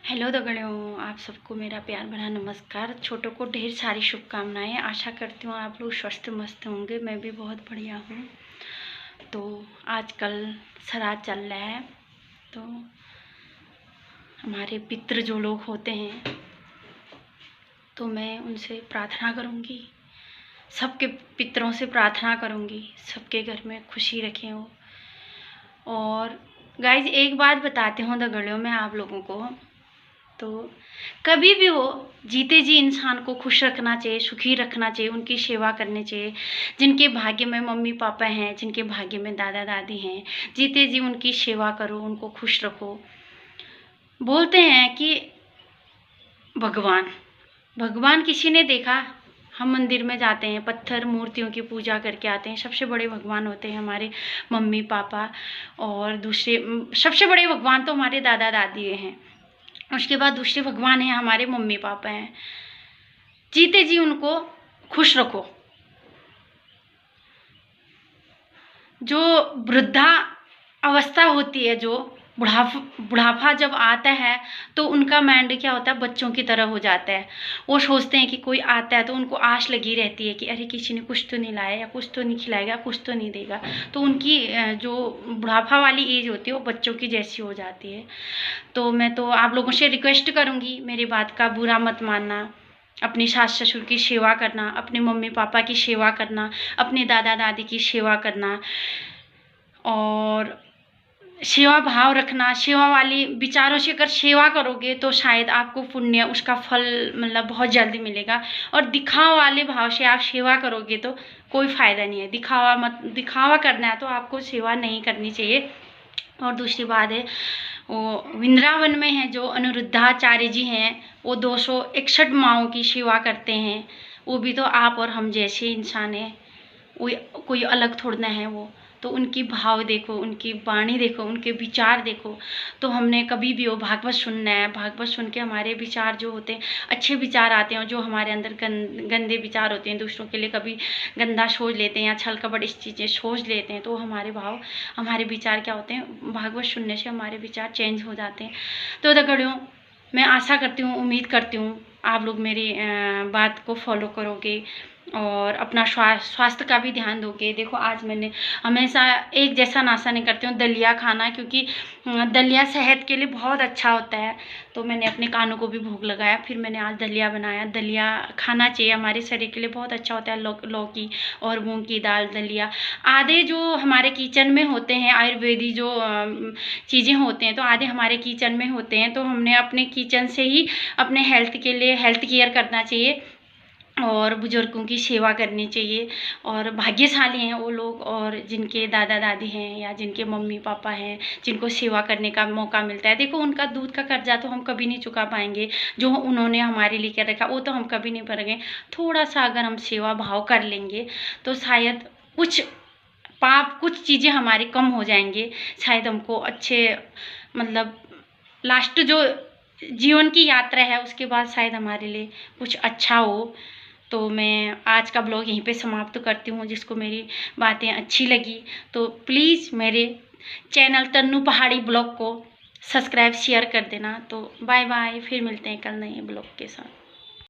Hello दगड़ियों, आप सबको मेरा प्यार भरा नमस्कार। छोटों को ढेर सारी शुभकामनाएं। आशा करती हूँ आप लोग स्वस्थ मस्त होंगे। मैं भी बहुत बढ़िया हूँ। तो आजकल श्राद्ध चल रहा है, तो हमारे पितृ जो लोग होते हैं, तो मैं उनसे प्रार्थना करूँगी, सबके पितरों से प्रार्थना करूँगी सबके घर में खुशी रखें वो। और गाइज एक बात बताती हूँ दगड़ियों मैं आप लोगों को, तो कभी भी हो जीते जी इंसान को खुश रखना चाहिए, सुखी रखना चाहिए, उनकी सेवा करनी चाहिए। जिनके भाग्य में मम्मी पापा हैं, जिनके भाग्य में दादा दादी हैं, जीते जी उनकी सेवा करो, उनको खुश रखो। बोलते हैं कि भगवान किसी ने देखा। हम मंदिर में जाते हैं, पत्थर मूर्तियों की पूजा करके आते हैं। सबसे बड़े भगवान होते हैं हमारे मम्मी पापा, और दूसरे सबसे बड़े भगवान तो हमारे दादा दादी हैं। उसके बाद दूसरे भगवान हैं हमारे मम्मी पापा हैं। जीते जी उनको खुश रखो। जो वृद्धा अवस्था होती है, जो बुढ़ापा जब आता है, तो उनका माइंड क्या होता है, बच्चों की तरह हो जाता है। वो सोचते हैं कि कोई आता है तो उनको आश लगी रहती है कि अरे किसी ने कुछ तो नहीं लाया, या कुछ तो नहीं खिलाएगा, कुछ तो नहीं देगा। तो उनकी जो बुढ़ापा वाली एज होती है वो बच्चों की जैसी हो जाती है। तो मैं तो आप लोगों से रिक्वेस्ट करूँगी, मेरी बात का बुरा मत मानना। अपनी सास ससुर की सेवा करना, अपने मम्मी पापा की सेवा करना, अपने दादा दादी की सेवा करना, और सेवा भाव रखना। सेवा वाली विचारों से अगर सेवा करोगे तो शायद आपको पुण्य, उसका फल मतलब बहुत जल्दी मिलेगा। और दिखावा वाले भाव से आप सेवा करोगे तो कोई फ़ायदा नहीं है। दिखावा करना है तो आपको सेवा नहीं करनी चाहिए। और दूसरी बात है, वो वृंदावन में है जो अनिरुद्धाचार्य जी हैं, वो 261 माँओं की सेवा करते हैं। वो भी तो आप और हम जैसे इंसान हैं, कोई अलग थोड़ा ना है वो। तो उनकी भाव देखो, उनकी वाणी देखो, उनके विचार देखो। तो हमने कभी भी वो भागवत सुनना है, भागवत सुन के हमारे विचार जो होते हैं अच्छे विचार आते हैं। जो हमारे अंदर गंदे विचार होते हैं, दूसरों के लिए कभी गंदा सोच लेते हैं या छल कपट इस चीज़ें सोच लेते हैं, तो हमारे भाव, हमारे विचार क्या होते हैं, भागवत सुनने से हमारे विचार चेंज हो जाते हैं। तो दगड़ियों, मैं आशा करती हूँ, उम्मीद करती हूँ आप लोग मेरी बात को फॉलो करोगे और अपना स्वास्थ्य का भी ध्यान दोगे। देखो आज मैंने हमेशा एक जैसा नाश्ता नहीं करती हूँ, दलिया खाना, क्योंकि दलिया सेहत के लिए बहुत अच्छा होता है। तो मैंने अपने कानों को भी भोग लगाया, फिर मैंने आज दलिया बनाया। दलिया खाना चाहिए, हमारे शरीर के लिए बहुत अच्छा होता है। लौकी और मूंग की दाल दलिया, आधे जो हमारे किचन में होते हैं आयुर्वेदिक जो चीज़ें होते हैं, तो आधे हमारे किचन में होते हैं। तो हमने अपने किचन से ही अपने हेल्थ के लिए हेल्थ केयर करना चाहिए और बुजुर्गों की सेवा करनी चाहिए। और भाग्यशाली हैं वो लोग, और जिनके दादा दादी हैं या जिनके मम्मी पापा हैं, जिनको सेवा करने का मौका मिलता है। देखो उनका दूध का कर्जा तो हम कभी नहीं चुका पाएंगे, जो उन्होंने हमारे लिए कर रखा वो तो हम कभी नहीं भरेंगे। थोड़ा सा अगर हम सेवा भाव कर लेंगे तो शायद कुछ चीज़ें हमारी कम हो जाएंगे। शायद हमको अच्छे मतलब लास्ट जो जीवन की यात्रा है उसके बाद शायद हमारे लिए कुछ अच्छा हो। तो मैं आज का ब्लॉग यहीं पे समाप्त करती हूँ। जिसको मेरी बातें अच्छी लगी तो प्लीज़ मेरे चैनल तन्नू पहाड़ी ब्लॉग को सब्सक्राइब शेयर कर देना। तो बाय बाय, फिर मिलते हैं कल नए ब्लॉग के साथ।